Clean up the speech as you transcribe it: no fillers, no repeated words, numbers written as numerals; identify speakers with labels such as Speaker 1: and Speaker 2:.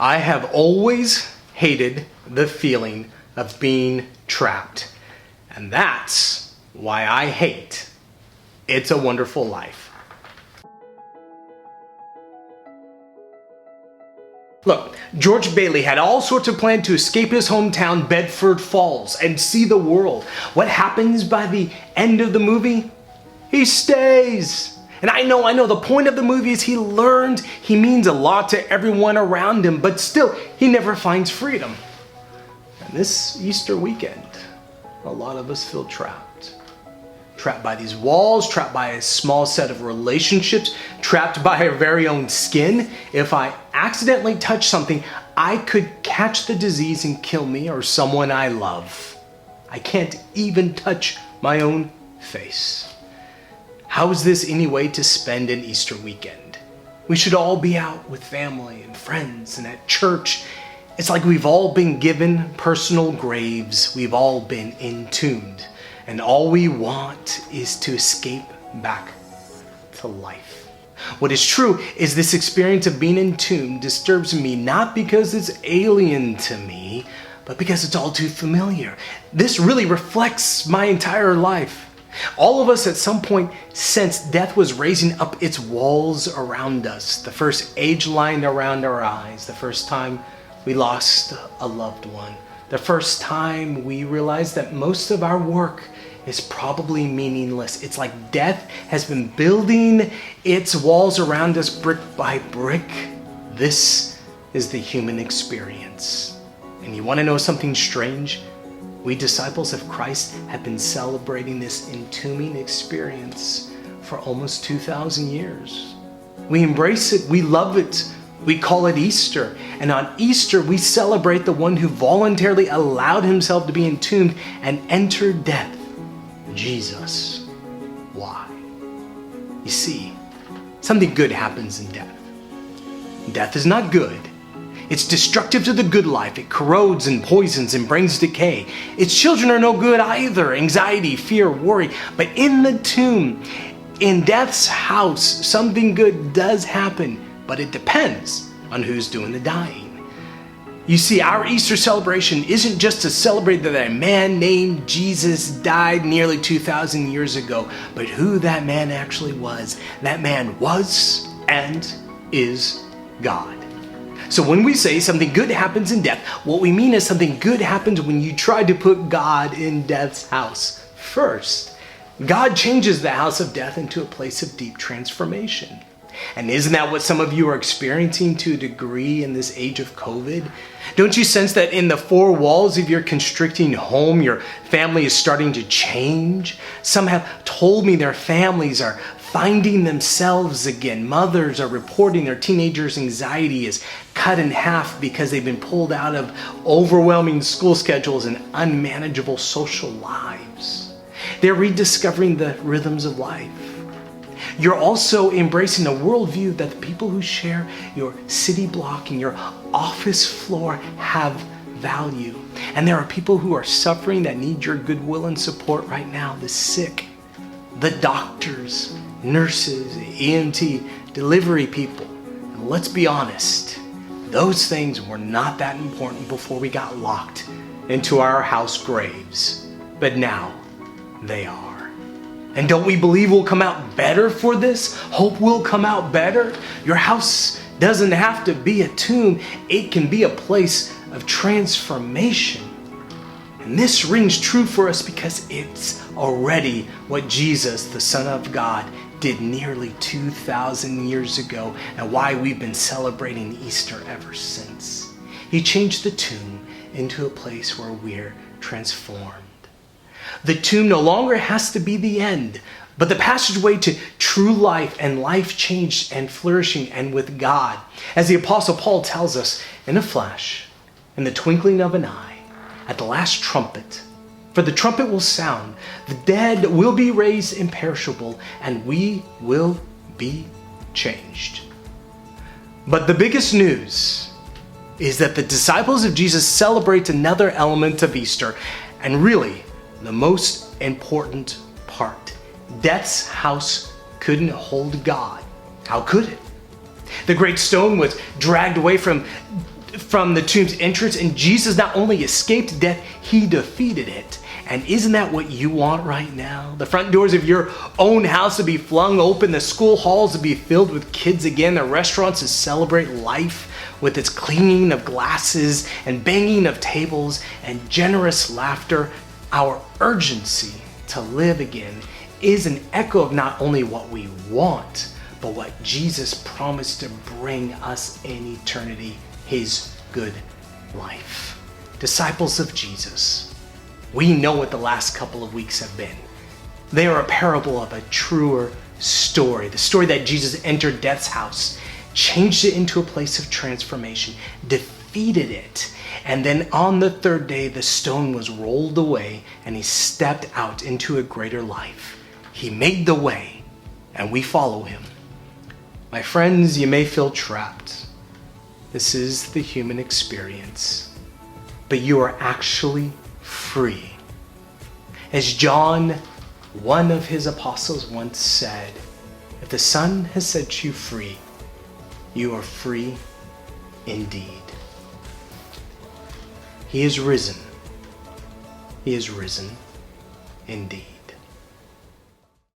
Speaker 1: I have always hated the feeling of being trapped. And that's why I hate It's a Wonderful Life. Look, George Bailey had all sorts of plans to escape his hometown, Bedford Falls, and see the world. What happens by the end of the movie? He stays. And I know, the point of the movie is he learned he means a lot to everyone around him, but still, he never finds freedom. And this Easter weekend, a lot of us feel trapped. Trapped by these walls, trapped by a small set of relationships, trapped by our very own skin. If I accidentally touch something, I could catch the disease and kill me or someone I love. I can't even touch my own face. How is this any way to spend an Easter weekend? We should all be out with family and friends and at church. It's like we've all been given personal graves. We've all been entombed. And all we want is to escape back to life. What is true is this experience of being entombed disturbs me not because it's alien to me, but because it's all too familiar. This really reflects my entire life. All of us at some point sensed death was raising up its walls around us. The first age line around our eyes. The first time we lost a loved one. The first time we realized that most of our work is probably meaningless. It's like death has been building its walls around us brick by brick. This is the human experience. And you want to know something strange? We disciples of Christ have been celebrating this entombing experience for almost 2,000 years. We embrace it, we love it, we call it Easter. And on Easter, we celebrate the one who voluntarily allowed himself to be entombed and entered death, Jesus. Why? You see, something good happens in death. Death is not good. It's destructive to the good life. It corrodes and poisons and brings decay. Its children are no good either. Anxiety, fear, worry. But in the tomb, in death's house, something good does happen, but it depends on who's doing the dying. You see, our Easter celebration isn't just to celebrate that a man named Jesus died nearly 2,000 years ago, but who that man actually was. That man was and is God. So when we say something good happens in death, what we mean is something good happens when you try to put God in death's house first. God changes the house of death into a place of deep transformation. And isn't that what some of you are experiencing to a degree in this age of COVID? Don't you sense that in the four walls of your constricting home, your family is starting to change? Some have told me their families are finding themselves again. Mothers are reporting their teenagers' anxiety is cut in half because they've been pulled out of overwhelming school schedules and unmanageable social lives. They're rediscovering the rhythms of life. You're also embracing a worldview that the people who share your city block and your office floor have value. And there are people who are suffering that need your goodwill and support right now. The sick, the doctors, nurses, EMT, delivery people. And let's be honest, those things were not that important before we got locked into our house graves. But now they are. And don't we believe we'll come out better for this? Hope we'll come out better? Your house doesn't have to be a tomb. It can be a place of transformation. And this rings true for us because it's already what Jesus, the Son of God, did nearly 2,000 years ago and why we've been celebrating Easter ever since. He changed the tomb into a place where we're transformed. The tomb no longer has to be the end, but the passageway to true life and life changed and flourishing and with God. As the Apostle Paul tells us, in a flash, in the twinkling of an eye, at the last trumpet, for the trumpet will sound, the dead will be raised imperishable, and we will be changed. But the biggest news is that the disciples of Jesus celebrate another element of Easter, and really, the most important part. Death's house couldn't hold God. How could it? The great stone was dragged away from from the tomb's entrance, and Jesus not only escaped death, he defeated it. And isn't that what you want right now? The front doors of your own house to be flung open, the school halls to be filled with kids again, the restaurants to celebrate life with its cleaning of glasses and banging of tables and generous laughter. Our urgency to live again is an echo of not only what we want, but what Jesus promised to bring us in eternity, his good life. Disciples of Jesus, we know what the last couple of weeks have been. They are a parable of a truer story. The story that Jesus entered death's house, changed it into a place of transformation, defeated it, and then on the third day, the stone was rolled away and he stepped out into a greater life. He made the way and we follow him. My friends, you may feel trapped. This is the human experience, but you are actually free. As John, one of his apostles, once said, if the Son has set you free, you are free indeed. He is risen. He is risen indeed.